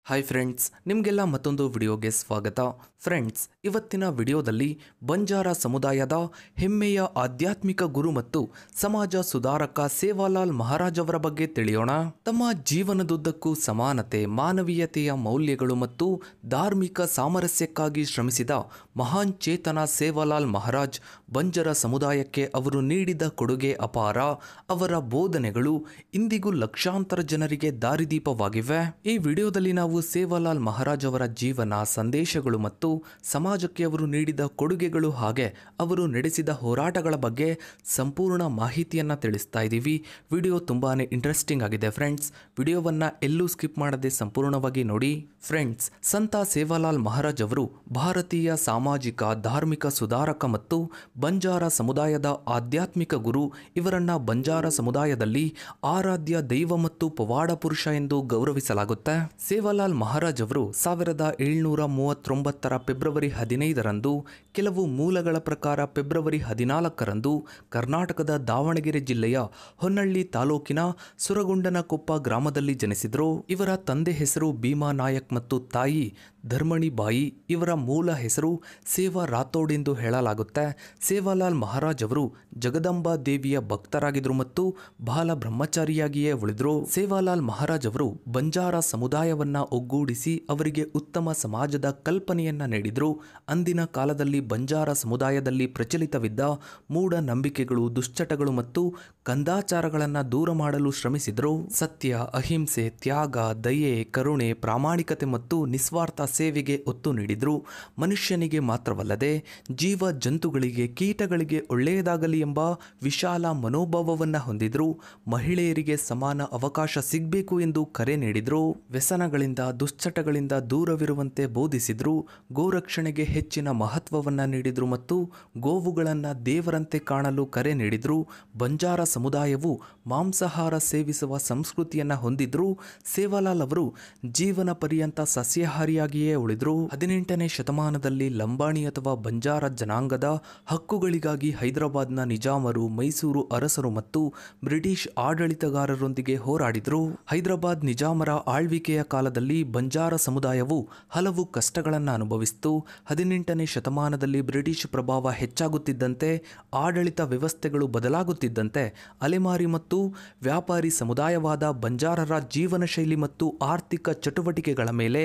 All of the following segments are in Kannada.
ಹಾಯ್ ಫ್ರೆಂಡ್ಸ್, ನಿಮಗೆಲ್ಲ ಮತ್ತೊಂದು ವಿಡಿಯೋಗೆ ಸ್ವಾಗತ. ಫ್ರೆಂಡ್ಸ್, ಇವತ್ತಿನ ವಿಡಿಯೋದಲ್ಲಿ ಬಂಜಾರ ಸಮುದಾಯದ ಹೆಮ್ಮೆಯ ಆಧ್ಯಾತ್ಮಿಕ ಗುರು ಮತ್ತು ಸಮಾಜ ಸುಧಾರಕ ಸೇವಾಲಾಲ್ ಮಹಾರಾಜ್ ಅವರ ಬಗ್ಗೆ ತಿಳಿಯೋಣ. ತಮ್ಮ ಜೀವನದುದ್ದಕ್ಕೂ ಸಮಾನತೆ, ಮಾನವೀಯತೆಯ ಮೌಲ್ಯಗಳು ಮತ್ತು ಧಾರ್ಮಿಕ ಸಾಮರಸ್ಯಕ್ಕಾಗಿ ಶ್ರಮಿಸಿದ ಮಹಾನ್ ಚೇತನ ಸೇವಾಲಾಲ್ ಮಹಾರಾಜ್ ಬಂಜಾರ ಸಮುದಾಯಕ್ಕೆ ಅವರು ನೀಡಿದ ಕೊಡುಗೆ ಅಪಾರ. ಅವರ ಬೋಧನೆಗಳು ಇಂದಿಗೂ ಲಕ್ಷಾಂತರ ಜನರಿಗೆ ದಾರಿದೀಪವಾಗಿವೆ. ಈ ವಿಡಿಯೋದಲ್ಲಿ ನಾವು ಸೇವಾಲಾಲ್ ಮಹಾರಾಜ್ ಅವರ ಜೀವನ, ಸಂದೇಶಗಳು ಮತ್ತು ಸಮಾಜಕ್ಕೆ ಅವರು ನೀಡಿದ ಕೊಡುಗೆಗಳು ಹಾಗೆ ಅವರು ನಡೆಸಿದ ಹೋರಾಟಗಳ ಬಗ್ಗೆ ಸಂಪೂರ್ಣ ಮಾಹಿತಿಯನ್ನ ತಿಳಿಸ್ತಾ ಇದ್ದೀವಿ. ವಿಡಿಯೋ ತುಂಬಾನೇ ಇಂಟ್ರೆಸ್ಟಿಂಗ್ ಆಗಿದೆ ಫ್ರೆಂಡ್ಸ್. ವಿಡಿಯೋವನ್ನ ಎಲ್ಲೂ ಸ್ಕಿಪ್ ಮಾಡದೆ ಸಂಪೂರ್ಣವಾಗಿ ನೋಡಿ. ಫ್ರೆಂಡ್ಸ್, ಸಂತ ಸೇವಾಲಾಲ್ ಮಹಾರಾಜ್ ಅವರು ಭಾರತೀಯ ಸಾಮಾಜಿಕ ಧಾರ್ಮಿಕ ಸುಧಾರಕ ಮತ್ತು ಬಂಜಾರ ಸಮುದಾಯದ ಆಧ್ಯಾತ್ಮಿಕ ಗುರು. ಇವರನ್ನ ಬಂಜಾರ ಸಮುದಾಯದಲ್ಲಿ ಆರಾಧ್ಯ ದೈವ ಮತ್ತು ಪವಾಡ ಪುರುಷ ಎಂದು ಗೌರವಿಸಲಾಗುತ್ತೆ. ಸೇವಾಲಾಲ್ ಮಹಾರಾಜ್ ಅವರು 1739 ಫೆಬ್ರವರಿ 15ರಂದು, ಕೆಲವು ಮೂಲಗಳ ಪ್ರಕಾರ ಫೆಬ್ರವರಿ 14ರಂದು ಕರ್ನಾಟಕದ ದಾವಣಗೆರೆ ಜಿಲ್ಲೆಯ ಹೊನ್ನಳ್ಳಿ ತಾಲೂಕಿನ ಸುರಗೊಂಡನಕೊಪ್ಪ ಗ್ರಾಮದಲ್ಲಿ ಜನಿಸಿದರು. ಇವರ ತಂದೆ ಹೆಸರು ಭೀಮಾ ನಾಯಕ್ ಮತ್ತು ತಾಯಿ ಧರ್ಮಣಿ ಬಾಯಿ. ಇವರ ಮೂಲ ಹೆಸರು ಸೇವಾ ರಾಥೋಡ್ ಎಂದು ಹೇಳಲಾಗುತ್ತೆ. ಸೇವಾಲಾಲ್ ಮಹಾರಾಜ್ ಅವರು ಜಗದಂಬಾ ದೇವಿಯ ಭಕ್ತರಾಗಿದ್ದರು ಮತ್ತು ಬಾಲ ಬ್ರಹ್ಮಚಾರಿಯಾಗಿಯೇ ಉಳಿದ್ರು. ಸೇವಾಲಾಲ್ ಮಹಾರಾಜ್ ಅವರು ಬಂಜಾರ ಸಮುದಾಯವನ್ನ ಒಗ್ಗೂಡಿಸಿ ಅವರಿಗೆ ಉತ್ತಮ ಸಮಾಜದ ಕಲ್ಪನೆಯನ್ನ ನೀಡಿದ್ರು. ಅಂದಿನ ಕಾಲದಲ್ಲಿ ಬಂಜಾರ ಸಮುದಾಯದಲ್ಲಿ ಪ್ರಚಲಿತವಿದ್ದ ಮೂಢನಂಬಿಕೆಗಳು, ದುಶ್ಚಟಗಳು ಮತ್ತು ಕಂದಾಚಾರಗಳನ್ನು ದೂರ ಮಾಡಲು ಶ್ರಮಿಸಿದರು. ಸತ್ಯ, ಅಹಿಂಸೆ, ತ್ಯಾಗ, ದಯೆ, ಕರುಣೆ, ಪ್ರಾಮಾಣಿಕತೆ ಮತ್ತು ನಿಸ್ವಾರ್ಥ ಸೇವೆಗೆ ಒತ್ತು ನೀಡಿದ್ರು. ಮನುಷ್ಯನಿಗೆ ಮಾತ್ರವಲ್ಲದೆ ಜೀವ ಜಂತುಗಳಿಗೆ, ಕೀಟಗಳಿಗೆ ಒಳ್ಳೆಯದಾಗಲಿ ಎಂಬ ವಿಶಾಲ ಮನೋಭಾವವನ್ನು ಹೊಂದಿದ್ರು. ಮಹಿಳೆಯರಿಗೆ ಸಮಾನ ಅವಕಾಶ ಸಿಗಬೇಕು ಎಂದು ಕರೆ ನೀಡಿದ್ರು. ವ್ಯಸನಗಳಿಂದ, ದುಶ್ಚಟಗಳಿಂದ ದೂರವಿರುವಂತೆ ಬೋಧಿಸಿದ್ರು. ಗೋರಕ್ಷಣೆಗೆ ಹೆಚ್ಚಿನ ಮಹತ್ವವನ್ನ ನೀಡಿದ್ರು ಮತ್ತು ಗೋವುಗಳನ್ನು ದೇವರಂತೆ ಕಾಣಲು ಕರೆ ನೀಡಿದ್ರು. ಬಂಜಾರ ಸಮುದಾಯವು ಮಾಂಸಾಹಾರ ಸೇವಿಸುವ ಸಂಸ್ಕೃತಿಯನ್ನ ಹೊಂದಿದ್ರು. ಸೇವಾಲಾಲ್ ಅವರು ಜೀವನ ಪರ್ಯಂತ ಸಸ್ಯಾಹಾರಿಯಾಗಿಯೇ ಉಳಿದ್ರು. 18ನೇ ಶತಮಾನದಲ್ಲಿ ಲಂಬಾಣಿ ಅಥವಾ ಬಂಜಾರ ಜನಾಂಗದ ಹಕ್ಕುಗಳಿಗಾಗಿ ಹೈದರಾಬಾದ್ನ ನಿಜಾಮರು, ಮೈಸೂರು ಅರಸರು ಮತ್ತು ಬ್ರಿಟಿಷ್ ಆಡಳಿತಗಾರರೊಂದಿಗೆ ಹೋರಾಡಿದ್ರು. ಹೈದರಾಬಾದ್ ನಿಜಾಮರ ಆಳ್ವಿಕೆಯ ಕಾಲದಲ್ಲಿ ಬಂಜಾರ ಸಮುದಾಯವು ಹಲವು ಕಷ್ಟಗಳನ್ನು ಅನುಭವಿಸಿತು. 18ನೇ ಶತಮಾನದಲ್ಲಿ ಬ್ರಿಟಿಷ್ ಪ್ರಭಾವ ಹೆಚ್ಚಾಗುತ್ತಿದ್ದಂತೆ, ಆಡಳಿತ ವ್ಯವಸ್ಥೆಗಳು ಬದಲಾಗುತ್ತಿದ್ದಂತೆ ಅಲೆಮಾರಿ ಮತ್ತು ವ್ಯಾಪಾರಿ ಸಮುದಾಯವಾದ ಬಂಜಾರರ ಜೀವನ ಶೈಲಿ ಮತ್ತು ಆರ್ಥಿಕ ಚಟುವಟಿಕೆಗಳ ಮೇಲೆ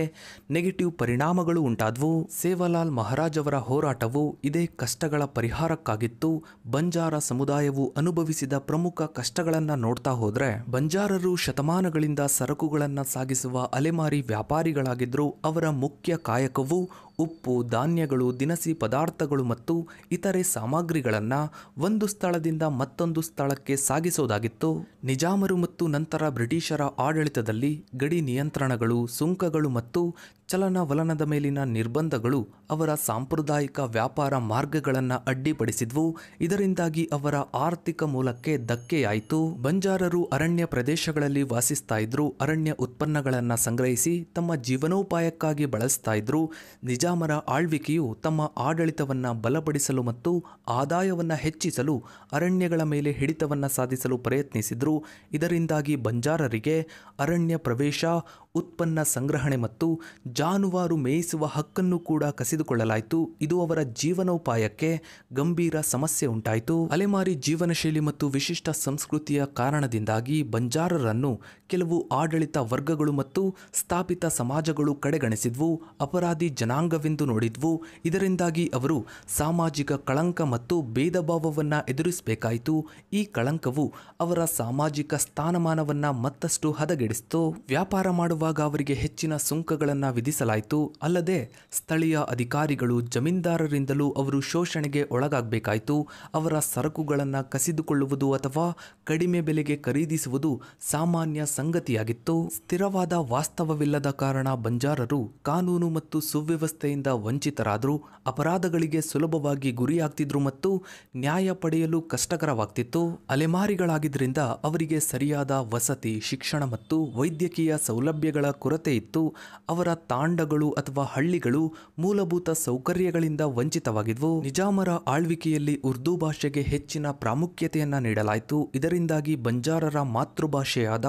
ನೆಗೆಟಿವ್ ಪರಿಣಾಮಗಳು ಉಂಟಾದವು. ಸೇವಾಲಾಲ್ ಮಹಾರಾಜ್ ಅವರ ಹೋರಾಟವು ಇದೇ ಕಷ್ಟಗಳ ಪರಿಹಾರಕ್ಕಾಗಿತ್ತು. ಬಂಜಾರ ಸಮುದಾಯವು ಅನುಭವಿಸಿದ ಪ್ರಮುಖ ಕಷ್ಟಗಳನ್ನು ನೋಡ್ತಾ ಹೋದ್ರೆ, ಬಂಜಾರರು ಶತಮಾನಗಳಿಂದ ಸರಕುಗಳನ್ನು ಸಾಗಿಸುವ ಅಲೆಮಾರಿ ವ್ಯಾಪಾರಿಗಳಾಗಿದ್ರು. ಅವರ ಮುಖ್ಯ ಕಾಯಕವು ಉಪ್ಪು, ಧಾನ್ಯಗಳು, ದಿನಸಿ ಪದಾರ್ಥಗಳು ಮತ್ತು ಇತರೆ ಸಾಮಗ್ರಿಗಳನ್ನು ಒಂದು ಸ್ಥಳದಿಂದ ಮತ್ತೊಂದು ಸ್ಥಳಕ್ಕೆ ಸಾಗಿಸೋದಾಗಿತ್ತು. ನಿಜಾಮರು ಮತ್ತು ನಂತರ ಬ್ರಿಟಿಷರ ಆಡಳಿತದಲ್ಲಿ ಗಡಿ ನಿಯಂತ್ರಣಗಳು, ಸುಂಕಗಳು ಮತ್ತು ಚಲನವಲನದ ಮೇಲಿನ ನಿರ್ಬಂಧಗಳು ಅವರ ಸಾಂಪ್ರದಾಯಿಕ ವ್ಯಾಪಾರ ಮಾರ್ಗಗಳನ್ನು ಅಡ್ಡಿಪಡಿಸಿದ್ವು. ಇದರಿಂದಾಗಿ ಅವರ ಆರ್ಥಿಕ ಮೂಲಕ್ಕೆ ಧಕ್ಕೆಯಾಯಿತು. ಬಂಜಾರರು ಅರಣ್ಯ ಪ್ರದೇಶಗಳಲ್ಲಿ ವಾಸಿಸ್ತಾ ಇದ್ರು. ಅರಣ್ಯ ಉತ್ಪನ್ನಗಳನ್ನು ಸಂಗ್ರಹಿಸಿ ತಮ್ಮ ಜೀವನೋಪಾಯಕ್ಕಾಗಿ ಬಳಸ್ತಾ ಇದ್ರು. ನಿಜಾಮರ ಆಳ್ವಿಕೆಯು ತಮ್ಮ ಆಡಳಿತವನ್ನು ಬಲಪಡಿಸಲು ಮತ್ತು ಆದಾಯವನ್ನು ಹೆಚ್ಚಿಸಲು ಅರಣ್ಯಗಳ ಮೇಲೆ ಹಿಡಿತವನ್ನು ಸಾಧಿಸಲು ಪ್ರಯತ್ನಿಸಿದ್ರು. ಇದರಿಂದಾಗಿ ಬಂಜಾರರಿಗೆ ಅರಣ್ಯ ಪ್ರವೇಶ, ಉತ್ಪನ್ನ ಸಂಗ್ರಹಣೆ ಮತ್ತು ಜಾನುವಾರು ಮೇಯಿಸುವ ಹಕ್ಕನ್ನು ಕೂಡ ಕಸಿದುಕೊಳ್ಳಲಾಯಿತು. ಇದು ಅವರ ಜೀವನೋಪಾಯಕ್ಕೆ ಗಂಭೀರ ಸಮಸ್ಯೆ ಉಂಟಾಯಿತು. ಅಲೆಮಾರಿ ಜೀವನ ಶೈಲಿ ಮತ್ತು ವಿಶಿಷ್ಟ ಸಂಸ್ಕೃತಿಯ ಕಾರಣದಿಂದಾಗಿ ಬಂಜಾರರನ್ನು ಕೆಲವು ಆಡಳಿತ ವರ್ಗಗಳು ಮತ್ತು ಸ್ಥಾಪಿತ ಸಮಾಜಗಳು ಕಡೆಗಣಿಸಿದ್ವು, ಅಪರಾಧಿ ಜನಾಂಗವೆಂದು ನೋಡಿದ್ವು. ಇದರಿಂದಾಗಿ ಅವರು ಸಾಮಾಜಿಕ ಕಳಂಕ ಮತ್ತು ಭೇದ ಭಾವವನ್ನು ಎದುರಿಸಬೇಕಾಯಿತು. ಈ ಕಳಂಕವು ಅವರ ಸಾಮಾಜಿಕ ಸ್ಥಾನಮಾನವನ್ನ ಮತ್ತಷ್ಟು ಹದಗೆಡಿಸಿತು. ವ್ಯಾಪಾರ ಮಾಡುವಾಗ ಅವರಿಗೆ ಹೆಚ್ಚಿನ ಸುಂಕಗಳನ್ನು ವಿಧಿಸಲಾಯಿತು. ಅಲ್ಲದೆ ಸ್ಥಳೀಯ ಅಧಿಕಾರಿಗಳು, ಜಮೀನ್ದಾರರಿಂದಲೂ ಅವರು ಶೋಷಣೆಗೆ ಒಳಗಾಗಬೇಕಾಯಿತು. ಅವರ ಸರಕುಗಳನ್ನು ಕಸಿದುಕೊಳ್ಳುವುದು ಅಥವಾ ಕಡಿಮೆ ಬೆಲೆಗೆ ಖರೀದಿಸುವುದು ಸಾಮಾನ್ಯ ಸಂಗತಿಯಾಗಿತ್ತು. ಸ್ಥಿರವಾದ ವಾಸ್ತವವಿಲ್ಲದ ಕಾರಣ ಬಂಜಾರರು ಕಾನೂನು ಮತ್ತು ಸುವ್ಯವಸ್ಥೆಯಿಂದ ವಂಚಿತರಾದರು. ಅಪರಾಧಗಳಿಗೆ ಸುಲಭವಾಗಿ ಗುರಿಯಾಗ್ತಿದ್ರು ಮತ್ತು ನ್ಯಾಯ ಪಡೆಯಲು ಕಷ್ಟಕರವಾಗ್ತಿತ್ತು. ಅಲೆಮಾರಿಗಳಾಗಿದ್ದರಿಂದ ಅವರಿಗೆ ಸರಿಯಾದ ವಸತಿ, ಶಿಕ್ಷಣ ಮತ್ತು ವೈದ್ಯಕೀಯ ಸೌಲಭ್ಯ ಸೌಲಭ್ಯಗಳ ಕೊರತೆ ಇತ್ತು. ಅವರ ತಾಂಡಗಳು ಅಥವಾ ಹಳ್ಳಿಗಳು ಮೂಲಭೂತ ಸೌಕರ್ಯಗಳಿಂದ ವಂಚಿತವಾಗಿದ್ವು. ನಿಜಾಮರ ಆಳ್ವಿಕೆಯಲ್ಲಿ ಉರ್ದು ಭಾಷೆಗೆ ಹೆಚ್ಚಿನ ಪ್ರಾಮುಖ್ಯತೆಯನ್ನ ನೀಡಲಾಯಿತು. ಇದರಿಂದಾಗಿ ಬಂಜಾರರ ಮಾತೃಭಾಷೆಯಾದ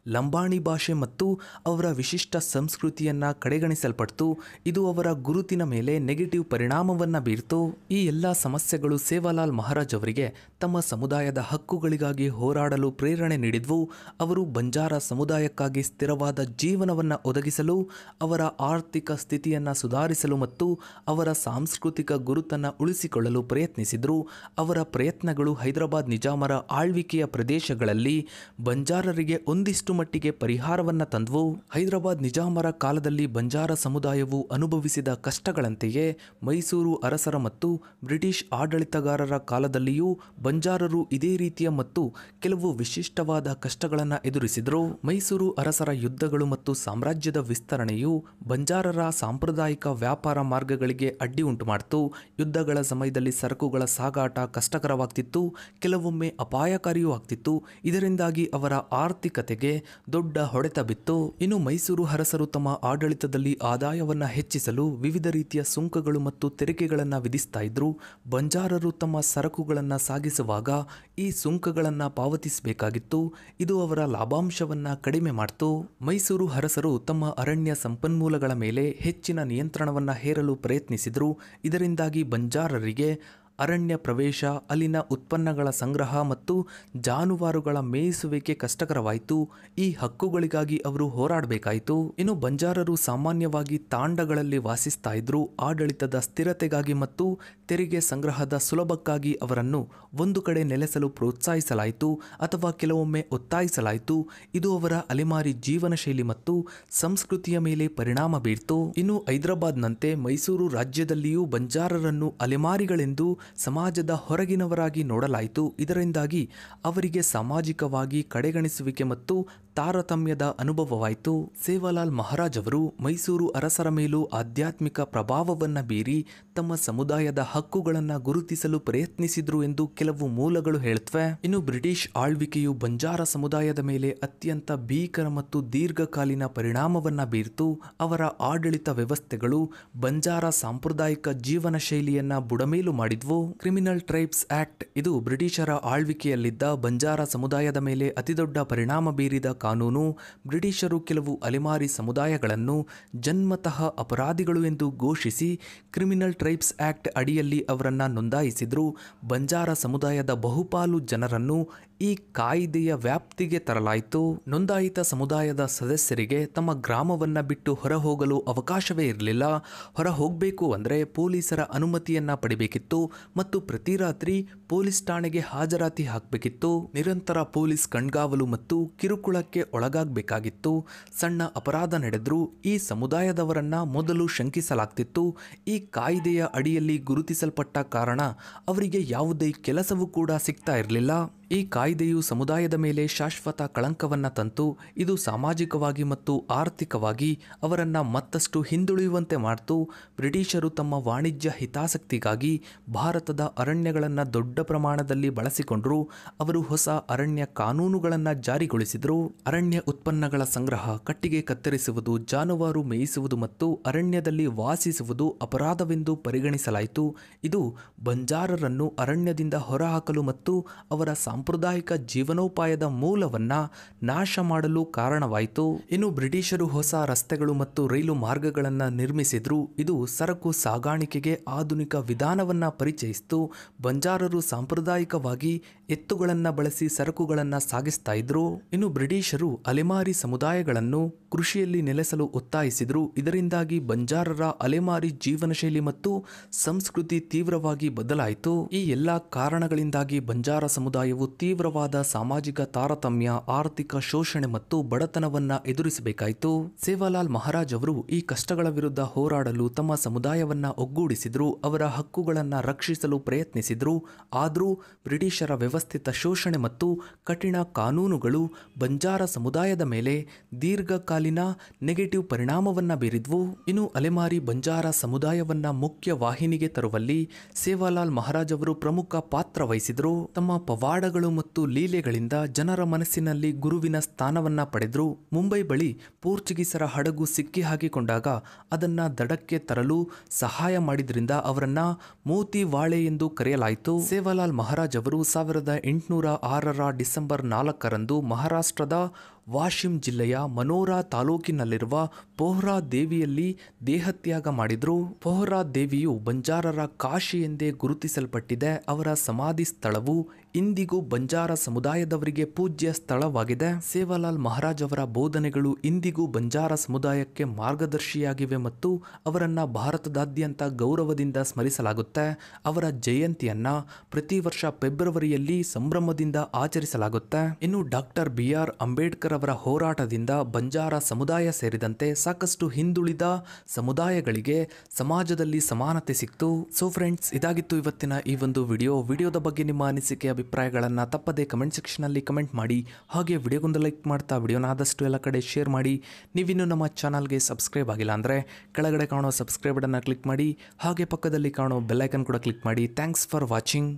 ಲಂಬಾಣಿ ಭಾಷೆ ಮತ್ತು ಅವರ ವಿಶಿಷ್ಟ ಸಂಸ್ಕೃತಿಯನ್ನ ಕಡೆಗಣಿಸಲ್ಪಡ್ತು. ಇದು ಅವರ ಗುರುತಿನ ಮೇಲೆ ನೆಗೆಟಿವ್ ಪರಿಣಾಮವನ್ನ ಬೀರ್ತು. ಈ ಎಲ್ಲ ಸಮಸ್ಯೆಗಳು ಸೇವಾಲಾಲ್ ಮಹಾರಾಜ್ ಅವರಿಗೆ ತಮ್ಮ ಸಮುದಾಯದ ಹಕ್ಕುಗಳಿಗಾಗಿ ಹೋರಾಡಲು ಪ್ರೇರಣೆ ನೀಡಿದ್ವು. ಅವರು ಬಂಜಾರ ಸಮುದಾಯಕ್ಕಾಗಿ ಸ್ಥಿರವಾದ ಜೀವನವನ್ನು ಒದಗಿಸಲು, ಅವರ ಆರ್ಥಿಕ ಸ್ಥಿತಿಯನ್ನು ಸುಧಾರಿಸಲು ಮತ್ತು ಅವರ ಸಾಂಸ್ಕೃತಿಕ ಗುರುತನ್ನು ಉಳಿಸಿಕೊಳ್ಳಲು ಪ್ರಯತ್ನಿಸಿದರು. ಅವರ ಪ್ರಯತ್ನಗಳು ಹೈದರಾಬಾದ್ ನಿಜಾಮರ ಆಳ್ವಿಕೆಯ ಪ್ರದೇಶಗಳಲ್ಲಿ ಬಂಜಾರರಿಗೆ ಒಂದಿಷ್ಟು ಮಟ್ಟಿಗೆ ಪರಿಹಾರವನ್ನು ತಂದವು. ಹೈದರಾಬಾದ್ ನಿಜಾಮರ ಕಾಲದಲ್ಲಿ ಬಂಜಾರ ಸಮುದಾಯವು ಅನುಭವಿಸಿದ ಕಷ್ಟಗಳಂತೆಯೇ ಮೈಸೂರು ಅರಸರ ಮತ್ತು ಬ್ರಿಟಿಷ್ ಆಡಳಿತಗಾರರ ಕಾಲದಲ್ಲಿಯೂ ಬಂಜಾರರು ಇದೇ ರೀತಿಯ ಮತ್ತು ಕೆಲವು ವಿಶಿಷ್ಟವಾದ ಕಷ್ಟಗಳನ್ನು ಎದುರಿಸಿದರು. ಮೈಸೂರು ಅರಸರ ಯುದ್ಧಗಳು ಮತ್ತು ಸಾಮ್ರಾಜ್ಯದ ವಿಸ್ತರಣೆಯು ಬಂಜಾರರ ಸಾಂಪ್ರದಾಯಿಕ ವ್ಯಾಪಾರ ಮಾರ್ಗಗಳಿಗೆ ಅಡ್ಡಿ ಉಂಟುಮಾಡಿತು. ಯುದ್ಧಗಳ ಸಮಯದಲ್ಲಿ ಸರಕುಗಳ ಸಾಗಾಟ ಕಷ್ಟಕರವಾಗ್ತಿತ್ತು, ಕೆಲವೊಮ್ಮೆ ಅಪಾಯಕಾರಿಯೂ ಆಗ್ತಿತ್ತು. ಇದರಿಂದಾಗಿ ಅವರ ಆರ್ಥಿಕತೆಗೆ ದೊಡ್ಡ ಹೊಡೆತ ಬಿತ್ತು. ಇನ್ನು ಮೈಸೂರು ಅರಸರು ತಮ್ಮ ಆಡಳಿತದಲ್ಲಿ ಆದಾಯವನ್ನು ಹೆಚ್ಚಿಸಲು ವಿವಿಧ ರೀತಿಯ ಸುಂಕಗಳು ಮತ್ತು ತೆರಿಗೆಗಳನ್ನು ವಿಧಿಸ್ತಾ ಇದ್ರು. ಬಂಜಾರರು ತಮ್ಮ ಸರಕುಗಳನ್ನು ಸಾಗಿಸುವಾಗ ಈ ಸುಂಕಗಳನ್ನು ಪಾವತಿಸಬೇಕಾಗಿತ್ತು. ಇದು ಅವರ ಲಾಭಾಂಶವನ್ನು ಕಡಿಮೆ ಮಾಡಿತು. ಮೈಸೂರು ಅರಸರು ತಮ್ಮ ಅರಣ್ಯ ಸಂಪನ್ಮೂಲಗಳ ಮೇಲೆ ಹೆಚ್ಚಿನ ನಿಯಂತ್ರಣವನ್ನು ಹೇರಲು ಪ್ರಯತ್ನಿಸಿದರು. ಇದರಿಂದಾಗಿ ಬಂಜಾರರಿಗೆ ಅರಣ್ಯ ಪ್ರವೇಶ, ಅಲ್ಲಿನ ಉತ್ಪನ್ನಗಳ ಸಂಗ್ರಹ ಮತ್ತು ಜಾನುವಾರುಗಳ ಮೇಯಿಸುವಿಕೆ ಕಷ್ಟಕರವಾಯಿತು. ಈ ಹಕ್ಕುಗಳಿಗಾಗಿ ಅವರು ಹೋರಾಡಬೇಕಾಯಿತು. ಇನ್ನು ಬಂಜಾರರು ಸಾಮಾನ್ಯವಾಗಿ ತಾಂಡಗಳಲ್ಲಿ ವಾಸಿಸ್ತಾ ಇದ್ರು. ಆಡಳಿತದ ಸ್ಥಿರತೆಗಾಗಿ ಮತ್ತು ತೆರಿಗೆ ಸಂಗ್ರಹದ ಸುಲಭಕ್ಕಾಗಿ ಅವರನ್ನು ಒಂದು ಕಡೆ ನೆಲೆಸಲು ಪ್ರೋತ್ಸಾಹಿಸಲಾಯಿತು ಅಥವಾ ಕೆಲವೊಮ್ಮೆ ಒತ್ತಾಯಿಸಲಾಯಿತು. ಇದು ಅವರ ಅಲೆಮಾರಿ ಜೀವನ ಶೈಲಿ ಮತ್ತು ಸಂಸ್ಕೃತಿಯ ಮೇಲೆ ಪರಿಣಾಮ ಬೀರ್ತು. ಇನ್ನು ಹೈದರಾಬಾದ್ನಂತೆ ಮೈಸೂರು ರಾಜ್ಯದಲ್ಲಿಯೂ ಬಂಜಾರರನ್ನು ಅಲೆಮಾರಿಗಳೆಂದು ಸಮಾಜದ ಹೊರಗಿನವರಾಗಿ ನೋಡಲಾಯಿತು. ಇದರಿಂದಾಗಿ ಅವರಿಗೆ ಸಾಮಾಜಿಕವಾಗಿ ಕಡೆಗಣಿಸುವಿಕೆ ಮತ್ತು ತಾರತಮ್ಯದ ಅನುಭವವಾಯಿತು. ಸೇವಾಲಾಲ್ ಮಹಾರಾಜ್ ಅವರು ಮೈಸೂರು ಅರಸರ ಮೇಲೂ ಆಧ್ಯಾತ್ಮಿಕ ಪ್ರಭಾವವನ್ನು ಬೀರಿ ತಮ್ಮ ಸಮುದಾಯದ ಹಕ್ಕುಗಳನ್ನು ಗುರುತಿಸಲು ಪ್ರಯತ್ನಿಸಿದ್ರು ಎಂದು ಕೆಲವು ಮೂಲಗಳು ಹೇಳುತ್ತವೆ. ಇನ್ನು ಬ್ರಿಟಿಷ್ ಆಳ್ವಿಕೆಯು ಬಂಜಾರ ಸಮುದಾಯದ ಮೇಲೆ ಅತ್ಯಂತ ಭೀಕರ ಮತ್ತು ದೀರ್ಘಕಾಲೀನ ಪರಿಣಾಮವನ್ನು ಬೀರ್ತು. ಅವರ ಆಡಳಿತ ವ್ಯವಸ್ಥೆಗಳು ಬಂಜಾರ ಸಾಂಪ್ರದಾಯಿಕ ಜೀವನ ಶೈಲಿಯನ್ನ ಬುಡಮೇಲು ಮಾಡಿದ್ವು. ಕ್ರಿಮಿನಲ್ ಟ್ರೈಬ್ಸ್ ಆಕ್ಟ್ ಇದು ಬ್ರಿಟಿಷರ ಆಳ್ವಿಕೆಯಲ್ಲಿದ್ದ ಬಂಜಾರ ಸಮುದಾಯದ ಮೇಲೆ ಅತಿದೊಡ್ಡ ಪರಿಣಾಮ ಬೀರಿದ ಕಾನೂನು. ಬ್ರಿಟಿಷರು ಕೆಲವು ಅಲೆಮಾರಿ ಸಮುದಾಯಗಳನ್ನು ಜನ್ಮತಃ ಅಪರಾಧಿಗಳು ಎಂದು ಘೋಷಿಸಿ ಕ್ರಿಮಿನಲ್ ಟ್ರೈಬ್ಸ್ ಆಕ್ಟ್ ಅಡಿಯಲ್ಲಿ ಅವರನ್ನು ನೋಂದಾಯಿಸಿದ್ರು. ಬಂಜಾರ ಸಮುದಾಯದ ಬಹುಪಾಲು ಜನರನ್ನು ಈ ಕಾಯ್ದೆಯ ವ್ಯಾಪ್ತಿಗೆ ತರಲಾಯಿತು. ನೋಂದಾಯಿತ ಸಮುದಾಯದ ಸದಸ್ಯರಿಗೆ ತಮ್ಮ ಗ್ರಾಮವನ್ನು ಬಿಟ್ಟು ಹೊರಹೋಗಲು ಅವಕಾಶವೇ ಇರಲಿಲ್ಲ. ಹೊರ ಹೋಗಬೇಕು ಅಂದರೆ ಪೊಲೀಸರ ಅನುಮತಿಯನ್ನ ಪಡಿಬೇಕಿತ್ತು ಮತ್ತು ಪ್ರತಿ ರಾತ್ರಿ ಪೊಲೀಸ್ ಠಾಣೆಗೆ ಹಾಜರಾತಿ ಹಾಕಬೇಕಿತ್ತು. ನಿರಂತರ ಪೊಲೀಸ್ ಕಣ್ಗಾವಲು ಮತ್ತು ಕಿರುಕುಳಕ್ಕೆ ಒಳಗಾಗಬೇಕಾಗಿತ್ತು. ಸಣ್ಣ ಅಪರಾಧ ನಡೆದರೂ ಈ ಸಮುದಾಯದವರನ್ನ ಮೊದಲು ಶಂಕಿಸಲಾಗ್ತಿತ್ತು. ಈ ಕಾಯ್ದೆಯ ಅಡಿಯಲ್ಲಿ ಗುರುತಿಸಲ್ಪಟ್ಟ ಕಾರಣ ಅವರಿಗೆ ಯಾವುದೇ ಕೆಲಸವೂ ಕೂಡ ಸಿಗ್ತಾ ಇರಲಿಲ್ಲ. ಈ ಕಾಯ್ದೆಯು ಸಮುದಾಯದ ಮೇಲೆ ಶಾಶ್ವತ ಕಳಂಕವನ್ನ ತಂತು. ಇದು ಸಾಮಾಜಿಕವಾಗಿ ಮತ್ತು ಆರ್ಥಿಕವಾಗಿ ಅವರನ್ನ ಮತ್ತಷ್ಟು ಹಿಂದುಳಿಯುವಂತೆ ಮಾಡಿತು. ಬ್ರಿಟಿಷರು ತಮ್ಮ ವಾಣಿಜ್ಯ ಹಿತಾಸಕ್ತಿಗಾಗಿ ಭಾರತದ ಅರಣ್ಯಗಳನ್ನು ದೊಡ್ಡ ಪ್ರಮಾಣದಲ್ಲಿ ಬಳಸಿಕೊಂಡರು. ಅವರು ಹೊಸ ಅರಣ್ಯ ಕಾನೂನುಗಳನ್ನು ಜಾರಿಗೊಳಿಸಿದರು. ಅರಣ್ಯ ಉತ್ಪನ್ನಗಳ ಸಂಗ್ರಹ, ಕಟ್ಟಿಗೆ ಕತ್ತರಿಸುವುದು, ಜಾನುವಾರು ಮೇಯಿಸುವುದು ಮತ್ತು ಅರಣ್ಯದಲ್ಲಿ ವಾಸಿಸುವುದು ಅಪರಾಧವೆಂದು ಪರಿಗಣಿಸಲಾಯಿತು. ಇದು ಬಂಜಾರರನ್ನು ಅರಣ್ಯದಿಂದ ಹೊರಹಾಕಲು ಮತ್ತು ಅವರ ಸಾಂಪ್ರದಾಯಿಕ ಜೀವನೋಪಾಯದ ಮೂಲವನ್ನ ನಾಶ ಮಾಡಲು ಕಾರಣವಾಯಿತು. ಇನ್ನು ಬ್ರಿಟಿಷರು ಹೊಸ ರಸ್ತೆಗಳು ಮತ್ತು ರೈಲು ಮಾರ್ಗಗಳನ್ನು ನಿರ್ಮಿಸಿದ್ರು. ಇದು ಸರಕು ಸಾಗಾಣಿಕೆಗೆ ಆಧುನಿಕ ವಿಧಾನವನ್ನ ಪರಿಚಯಿಸಿತು. ಬಂಜಾರರು ಸಾಂಪ್ರದಾಯಿಕವಾಗಿ ಎತ್ತುಗಳನ್ನು ಬಳಸಿ ಸರಕುಗಳನ್ನು ಸಾಗಿಸ್ತಾ ಇದ್ರು. ಇನ್ನು ಬ್ರಿಟಿಷರು ಅಲೆಮಾರಿ ಸಮುದಾಯಗಳನ್ನು ಕೃಷಿಯಲ್ಲಿ ನೆಲೆಸಲು ಒತ್ತಾಯಿಸಿದ್ರು. ಇದರಿಂದಾಗಿ ಬಂಜಾರರ ಅಲೆಮಾರಿ ಜೀವನ ಶೈಲಿ ಮತ್ತು ಸಂಸ್ಕೃತಿ ತೀವ್ರವಾಗಿ ಬದಲಾಯಿತು. ಈ ಎಲ್ಲಾ ಕಾರಣಗಳಿಂದಾಗಿ ಬಂಜಾರ ಸಮುದಾಯವು ತೀವ್ರವಾದ ಸಾಮಾಜಿಕ ತಾರತಮ್ಯ, ಆರ್ಥಿಕ ಶೋಷಣೆ ಮತ್ತು ಬಡತನವನ್ನ ಎದುರಿಸಬೇಕಾಯಿತು. ಸೇವಾಲಾಲ್ ಮಹಾರಾಜ್ ಅವರು ಈ ಕಷ್ಟಗಳ ವಿರುದ್ಧ ಹೋರಾಡಲು ತಮ್ಮ ಸಮುದಾಯವನ್ನ ಒಗ್ಗೂಡಿಸಿದ್ರು. ಅವರ ಹಕ್ಕುಗಳನ್ನ ರಕ್ಷಿಸಲು ಪ್ರಯತ್ನಿಸಿದ್ರು. ಆದರೂ ಬ್ರಿಟಿಷರ ವ್ಯವಸ್ಥಿತ ಶೋಷಣೆ ಮತ್ತು ಕಠಿಣ ಕಾನೂನುಗಳು ಬಂಜಾರ ಸಮುದಾಯದ ಮೇಲೆ ದೀರ್ಘಕಾಲೀನ ನೆಗೆಟಿವ್ ಪರಿಣಾಮವನ್ನ ಬೀರಿದ್ವು. ಇನ್ನು ಅಲೆಮಾರಿ ಬಂಜಾರ ಸಮುದಾಯವನ್ನ ಮುಖ್ಯ ವಾಹಿನಿಗೆ ತರುವಲ್ಲಿ ಸೇವಾಲಾಲ್ ಮಹಾರಾಜ್ ಅವರು ಪ್ರಮುಖ ಪಾತ್ರ ವಹಿಸಿದ್ರು. ತಮ್ಮ ಪವಾಡಗಳು ನಾಟಕಗಳು ಮತ್ತು ಲೀಲೆಗಳಿಂದ ಜನರ ಮನಸ್ಸಿನಲ್ಲಿ ಗುರುವಿನ ಸ್ಥಾನವನ್ನ ಪಡೆದ್ರು. ಮುಂಬೈ ಬಳಿ ಪೋರ್ಚುಗೀಸರ ಹಡಗು ಸಿಕ್ಕಿ ಹಾಕಿಕೊಂಡಾಗ ಅದನ್ನ ದಡಕ್ಕೆ ತರಲು ಸಹಾಯ ಮಾಡಿದ್ರಿಂದ ಅವರನ್ನ ಮೋತಿ ವಾಳೆ ಎಂದು ಕರೆಯಲಾಯಿತು. ಸೇವಾಲಾಲ್ ಮಹಾರಾಜ್ ಅವರು 1806 ಡಿಸೆಂಬರ್ 4ರಂದು ಮಹಾರಾಷ್ಟ್ರದ ವಾಶಿಂ ಜಿಲ್ಲೆಯ ಮನೋರಾ ತಾಲೂಕಿನಲ್ಲಿರುವ ಪೋಹ್ರಾ ದೇವಿಯಲ್ಲಿ ದೇಹತ್ಯಾಗ ಮಾಡಿದ್ರು. ಪೋಹ್ರಾ ದೇವಿಯು ಬಂಜಾರರ ಕಾಶಿ ಎಂದೇ ಗುರುತಿಸಲ್ಪಟ್ಟಿದೆ. ಅವರ ಸಮಾಧಿ ಸ್ಥಳವು ಇಂದಿಗೂ ಬಂಜಾರ ಸಮುದಾಯದವರಿಗೆ ಪೂಜ್ಯ ಸ್ಥಳವಾಗಿದೆ. ಸೇವಾಲಾಲ್ ಮಹಾರಾಜ್ ಅವರ ಬೋಧನೆಗಳು ಇಂದಿಗೂ ಬಂಜಾರ ಸಮುದಾಯಕ್ಕೆ ಮಾರ್ಗದರ್ಶಿಯಾಗಿವೆ ಮತ್ತು ಅವರನ್ನ ಭಾರತದಾದ್ಯಂತ ಗೌರವದಿಂದ ಸ್ಮರಿಸಲಾಗುತ್ತೆ. ಅವರ ಜಯಂತಿಯನ್ನ ಪ್ರತಿ ವರ್ಷ ಫೆಬ್ರವರಿಯಲ್ಲಿ ಸಂಭ್ರಮದಿಂದ ಆಚರಿಸಲಾಗುತ್ತೆ. ಇನ್ನು ಡಾಕ್ಟರ್ BR ಅಂಬೇಡ್ಕರ್ ಅವರ ಹೋರಾಟದಿಂದ ಬಂಜಾರ ಸಮುದಾಯ ಸೇರಿದಂತೆ ಸಾಕಷ್ಟು ಹಿಂದುಳಿದ ಸಮುದಾಯಗಳಿಗೆ ಸಮಾಜದಲ್ಲಿ ಸಮಾನತೆ ಸಿಕ್ತು. ಸೊ ಫ್ರೆಂಡ್ಸ್, ಇದಾಗಿತ್ತು ಇವತ್ತಿನ ಈ ಒಂದು ವಿಡಿಯೋದ ಬಗ್ಗೆ ನಿಮ್ಮ ಅನಿಸಿಕೆ ಅಭಿಪ್ರಾಯಗಳನ್ನು ತಪ್ಪದೆ ಕಮೆಂಟ್ ಸೆಕ್ಷನ್ ಅಲ್ಲಿ ಕಮೆಂಟ್ ಮಾಡಿ. ಹಾಗೆ ವಿಡಿಯೋಗೊಂದು ಲೈಕ್ ಮಾಡ್ತಾ ವಿಡಿಯೋನ ಆದಷ್ಟು ಎಲ್ಲ ಕಡೆ ಶೇರ್ ಮಾಡಿ. ನೀವಿನ್ನು ನಮ್ಮ ಚಾನಲ್ಗೆ ಸಬ್ಸ್ಕ್ರೈಬ್ ಆಗಿಲ್ಲ ಅಂದರೆ ಕೆಳಗಡೆ ಕಾಣೋ ಸಬ್ಸ್ಕ್ರೈಬ್ ಬಟನ್ನ ಕ್ಲಿಕ್ ಮಾಡಿ. ಹಾಗೆ ಪಕ್ಕದಲ್ಲಿ ಕಾಣೋ ಬೆಲ್ ಐಕನ್ ಕೂಡ ಕ್ಲಿಕ್ ಮಾಡಿ. Thanks for watching.